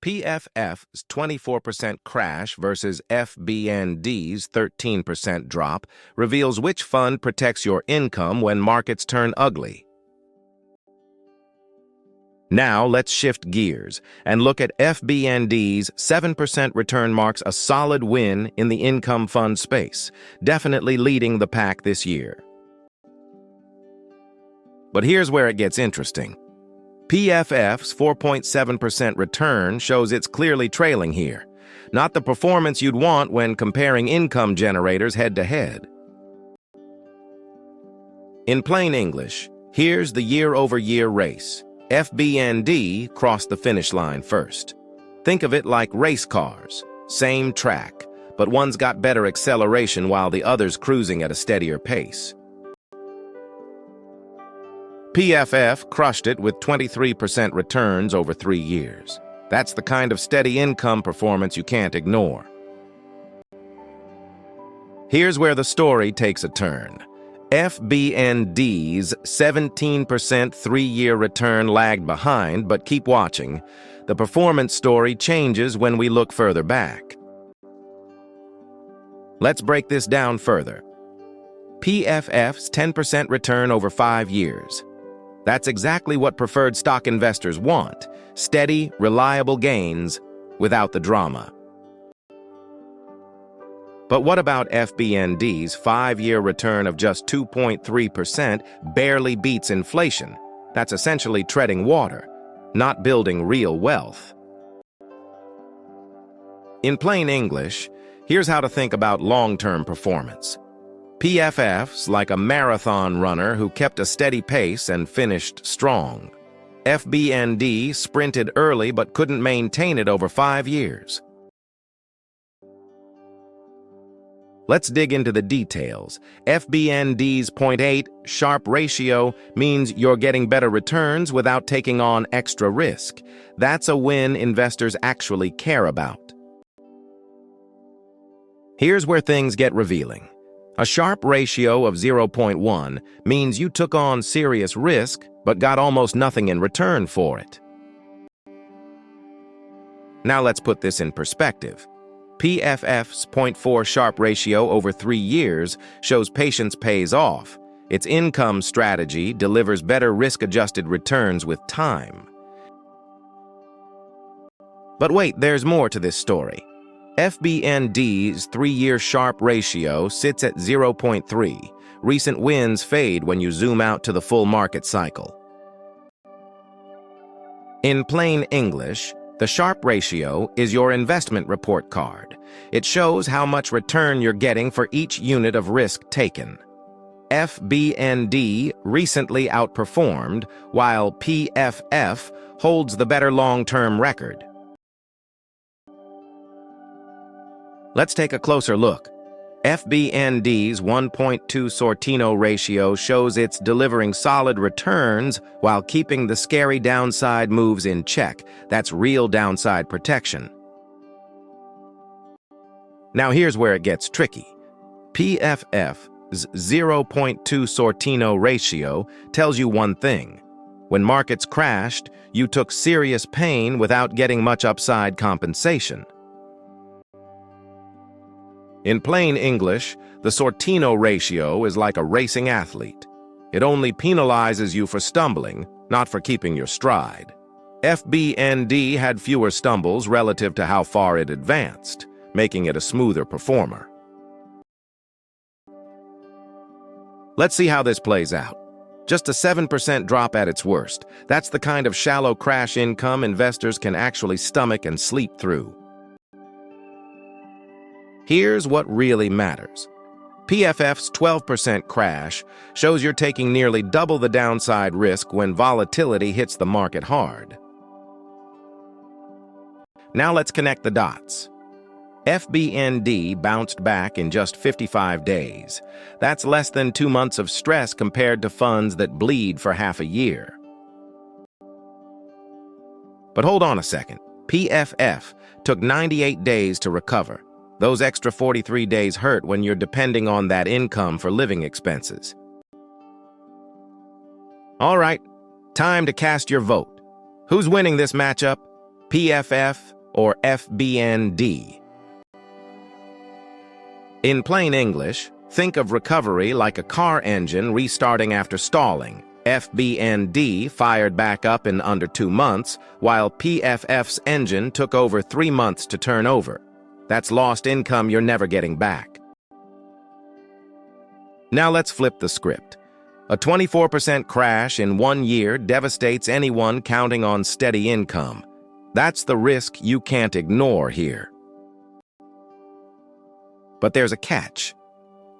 PFF's 24% crash versus FBND's 13% drop reveals which fund protects your income when markets turn ugly. Now let's shift gears and look at FBND's 7% return marks a solid win in the income fund space, definitely leading the pack this year. But here's where it gets interesting. PFF's 4.7% return shows it's clearly trailing here, not the performance you'd want when comparing income generators head-to-head. In plain English, here's the year-over-year race. FBND crossed the finish line first. Think of it like race cars, same track, but one's got better acceleration while the other's cruising at a steadier pace. PFF crushed it with 23% returns over 3 years. That's the kind of steady income performance you can't ignore. Here's where the story takes a turn. FBND's 17% 3-year return lagged behind, but keep watching. The performance story changes when we look further back. Let's break this down further. PFF's 10% return over 5 years. That's exactly what preferred stock investors want: steady, reliable gains without the drama. But what about FBND's 5-year return of just 2.3% barely beats inflation? That's essentially treading water, not building real wealth. In plain English, here's how to think about long-term performance. PFF's like a marathon runner who kept a steady pace and finished strong. FBND sprinted early but couldn't maintain it over 5 years. Let's dig into the details. FBND's 0.8 Sharpe ratio means you're getting better returns without taking on extra risk. That's a win investors actually care about. Here's where things get revealing. A Sharpe ratio of 0.1 means you took on serious risk but got almost nothing in return for it. Now let's put this in perspective. PFF's 0.4 Sharpe ratio over 3 years shows patience pays off. Its income strategy delivers better risk-adjusted returns with time. But wait, there's more to this story. FBND's 3-year Sharpe ratio sits at 0.3. Recent wins fade when you zoom out to the full market cycle. In plain English, the Sharpe ratio is your investment report card. It shows how much return you're getting for each unit of risk taken. FBND recently outperformed, while PFF holds the better long-term record. Let's take a closer look. FBND's 1.2 Sortino ratio shows it's delivering solid returns while keeping the scary downside moves in check. That's real downside protection. Now here's where it gets tricky. PFF's 0.2 Sortino ratio tells you one thing. When markets crashed, you took serious pain without getting much upside compensation. In plain English, the Sortino ratio is like a racing athlete. It only penalizes you for stumbling, not for keeping your stride. FBND had fewer stumbles relative to how far it advanced, making it a smoother performer. Let's see how this plays out. Just a 7% drop at its worst. That's the kind of shallow crash income investors can actually stomach and sleep through. Here's what really matters. PFF's 12% crash shows you're taking nearly double the downside risk when volatility hits the market hard. Now let's connect the dots. FBND bounced back in just 55 days. That's less than 2 months of stress compared to funds that bleed for half a year. But hold on a second. PFF took 98 days to recover. Those extra 43 days hurt when you're depending on that income for living expenses. All right, time to cast your vote. Who's winning this matchup? PFF, or FBND. In plain English, think of recovery like a car engine restarting after stalling. FBND fired back up in under 2 months, while PFF's engine took over 3 months to turn over. That's lost income you're never getting back. Now let's flip the script. A 24% crash in 1 year devastates anyone counting on steady income. That's the risk you can't ignore here. But there's a catch.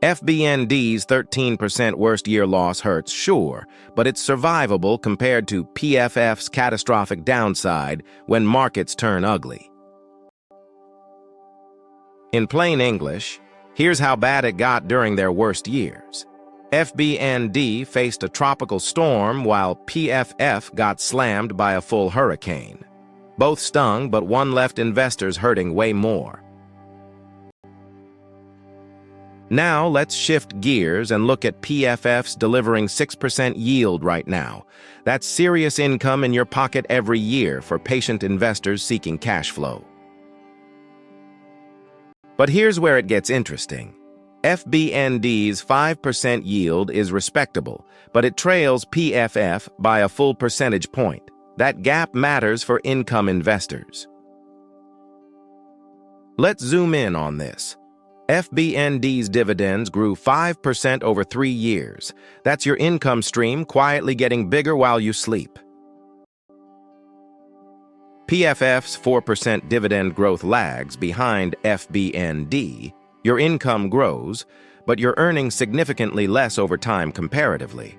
FBND's 13% worst year loss hurts, sure, but it's survivable compared to PFF's catastrophic downside when markets turn ugly. In plain English, here's how bad it got during their worst years. FBND faced a tropical storm while PFF got slammed by a full hurricane. Both stung, but one left investors hurting way more. Now let's shift gears and look at PFF's delivering 6% yield right now. That's serious income in your pocket every year for patient investors seeking cash flow. But here's where it gets interesting. FBND's 5% yield is respectable, but it trails PFF by a full percentage point. That gap matters for income investors. Let's zoom in on this. FBND's dividends grew 5% over 3 years. That's your income stream quietly getting bigger while you sleep. PFF's 4% dividend growth lags behind FBND. Your income grows, but you're earning significantly less over time comparatively.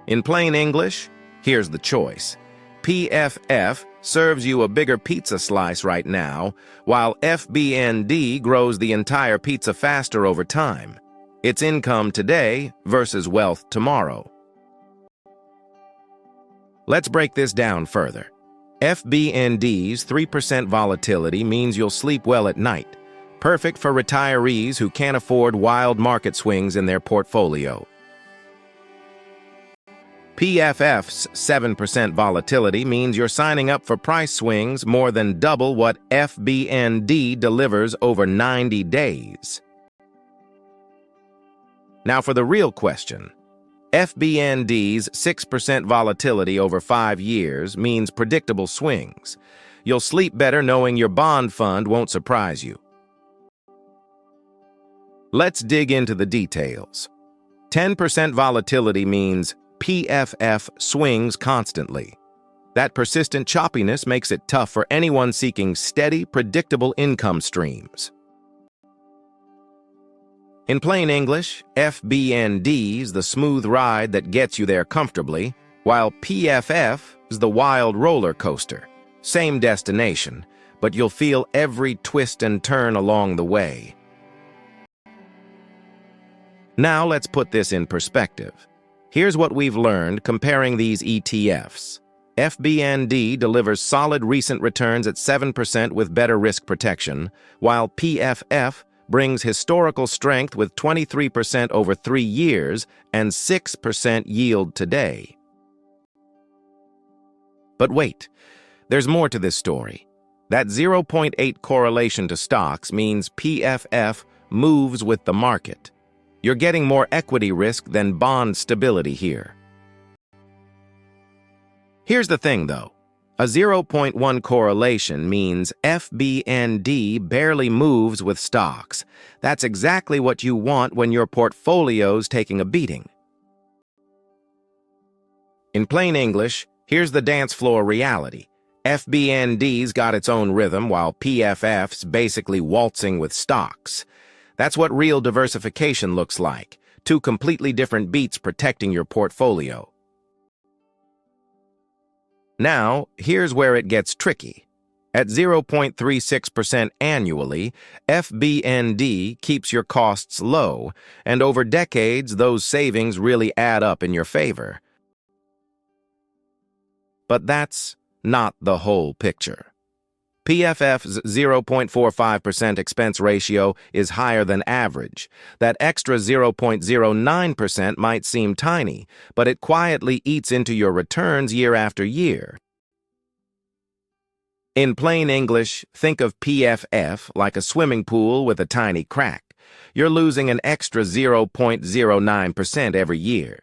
In plain English, here's the choice. PFF serves you a bigger pizza slice right now, while FBND grows the entire pizza faster over time. It's income today versus wealth tomorrow. Let's break this down further. FBND's 3% volatility means you'll sleep well at night, perfect for retirees who can't afford wild market swings in their portfolio. PFF's 7% volatility means you're signing up for price swings more than double what FBND delivers over 90 days. Now for the real question. FBND's 6% volatility over 5 years means predictable swings. You'll sleep better knowing your bond fund won't surprise you. Let's dig into the details. 10% volatility means PFF swings constantly. That persistent choppiness makes it tough for anyone seeking steady, predictable income streams. In plain English, FBND's the smooth ride that gets you there comfortably, while PFF is the wild roller coaster. Same destination, but you'll feel every twist and turn along the way. Now let's put this in perspective. Here's what we've learned comparing these ETFs. FBND delivers solid recent returns at 7% with better risk protection, while PFF brings historical strength with 23% over 3 years and 6% yield today. But wait, there's more to this story. That 0.8 correlation to stocks means PFF moves with the market. You're getting more equity risk than bond stability here. Here's the thing, though. A 0.1 correlation means FBND barely moves with stocks. That's exactly what you want when your portfolio's taking a beating. In plain English, here's the dance floor reality. FBND's got its own rhythm while PFF's basically waltzing with stocks. That's what real diversification looks like. 2 completely different beats protecting your portfolio. Now, here's where it gets tricky. At 0.36% annually, FBND keeps your costs low, and over decades, those savings really add up in your favor. But that's not the whole picture. PFF's 0.45% expense ratio is higher than average. That extra 0.09% might seem tiny, but it quietly eats into your returns year after year. In plain English, think of PFF like a swimming pool with a tiny crack. You're losing an extra 0.09% every year.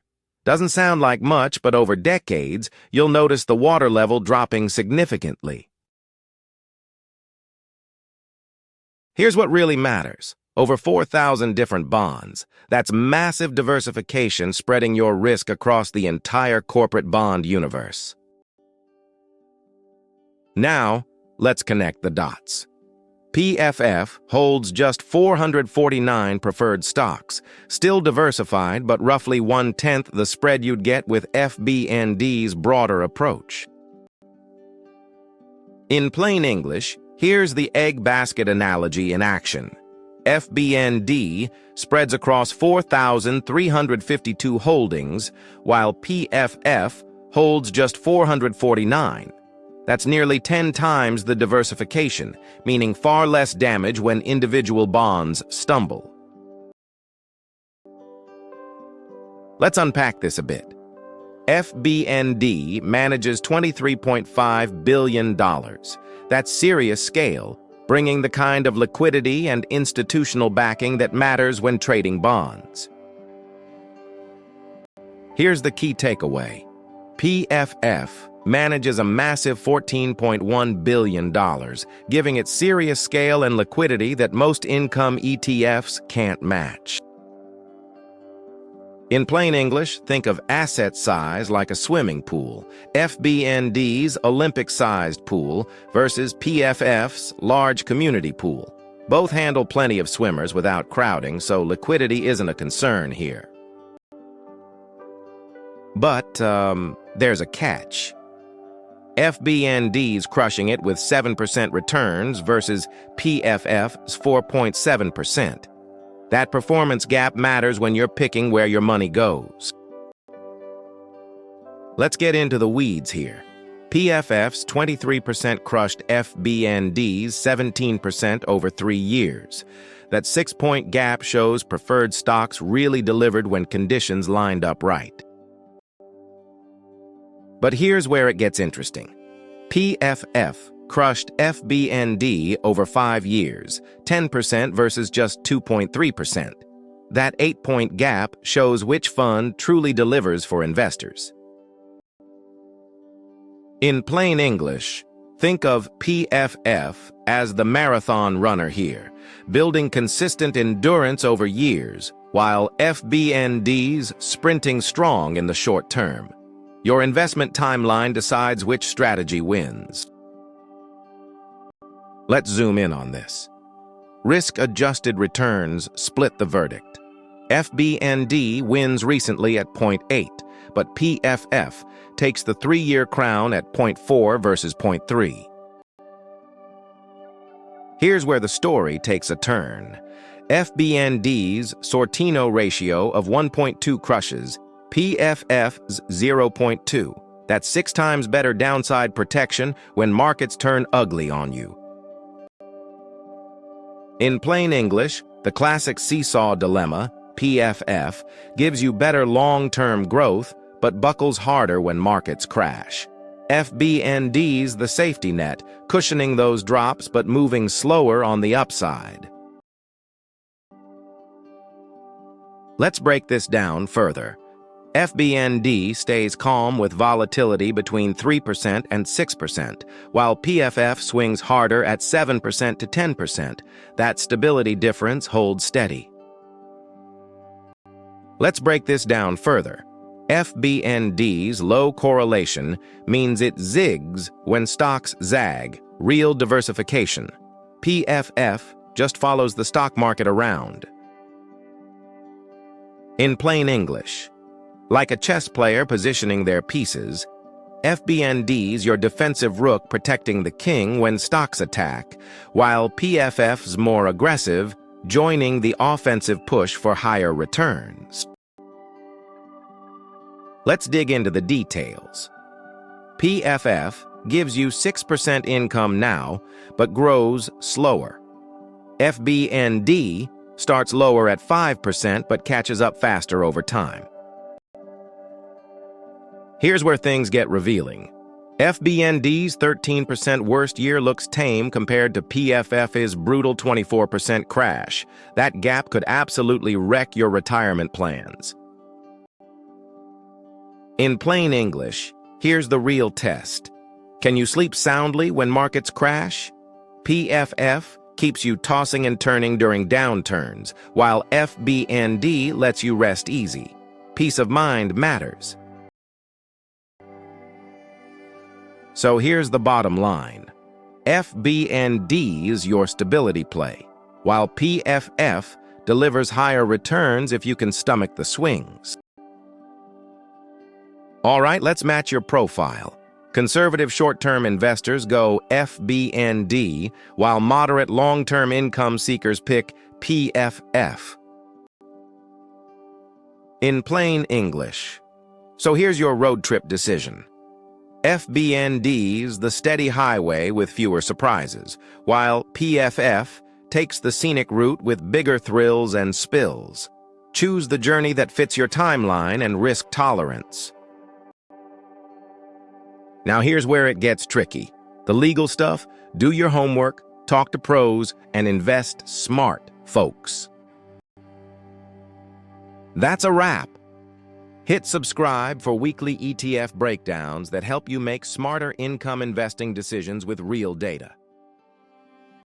Doesn't sound like much, but over decades, you'll notice the water level dropping significantly. Here's what really matters. Over 4,000 different bonds. That's massive diversification spreading your risk across the entire corporate bond universe. Now, let's connect the dots. PFF holds just 449 preferred stocks, still diversified but roughly 1/10 the spread you'd get with FBND's broader approach. In plain English, here's the egg basket analogy in action. FBND spreads across 4,352 holdings, while PFF holds just 449. That's nearly 10 times the diversification, meaning far less damage when individual bonds stumble. Let's unpack this a bit. FBND manages $23.5 billion. That's serious scale, bringing the kind of liquidity and institutional backing that matters when trading bonds. Here's the key takeaway. PFF manages a massive $14.1 billion, giving it serious scale and liquidity that most income ETFs can't match. In plain English, think of asset size like a swimming pool, FBND's Olympic-sized pool versus PFF's large community pool. Both handle plenty of swimmers without crowding, so liquidity isn't a concern here. But there's a catch. FBND's crushing it with 7% returns versus PFF's 4.7%. That performance gap matters when you're picking where your money goes. Let's get into the weeds here. PFF's 23% crushed FBND's 17% over 3 years. That 6-point gap shows preferred stocks really delivered when conditions lined up right. But here's where it gets interesting. PFF crushed FBND over 5 years, 10% versus just 2.3%. That 8-point gap shows which fund truly delivers for investors. In plain English, think of PFF as the marathon runner here, building consistent endurance over years, while FBND's sprinting strong in the short term. Your investment timeline decides which strategy wins. Let's zoom in on this. Risk-adjusted returns split the verdict. FBND wins recently at 0.8, but PFF takes the 3-year crown at 0.4 versus 0.3. Here's where the story takes a turn. FBND's Sortino ratio of 1.2 crushes PFF's 0.2. That's 6 times better downside protection when markets turn ugly on you. In plain English, the classic seesaw dilemma, PFF, gives you better long-term growth, but buckles harder when markets crash. FBND's the safety net, cushioning those drops but moving slower on the upside. Let's break this down further. FBND stays calm with volatility between 3% and 6%, while PFF swings harder at 7% to 10%. That stability difference holds steady. Let's break this down further. FBND's low correlation means it zigs when stocks zag, real diversification. PFF just follows the stock market around. In plain English, like a chess player positioning their pieces, FBND's your defensive rook protecting the king when stocks attack, while PFF's more aggressive, joining the offensive push for higher returns. Let's dig into the details. PFF gives you 6% income now, but grows slower. FBND starts lower at 5% but catches up faster over time. Here's where things get revealing. FBND's 13% worst year looks tame compared to PFF's brutal 24% crash. That gap could absolutely wreck your retirement plans. In plain English, here's the real test. Can you sleep soundly when markets crash? PFF keeps you tossing and turning during downturns, while FBND lets you rest easy. Peace of mind matters. So here's the bottom line. FBND is your stability play, while PFF delivers higher returns if you can stomach the swings. All right, let's match your profile. Conservative short-term investors go FBND, while moderate long-term income seekers pick PFF. In plain English. So here's your road trip decision. FBND's the steady highway with fewer surprises, while PFF takes the scenic route with bigger thrills and spills. Choose the journey that fits your timeline and risk tolerance. Now here's where it gets tricky. The legal stuff, do your homework, talk to pros, and invest smart, folks. That's a wrap. Hit subscribe for weekly ETF breakdowns that help you make smarter income investing decisions with real data.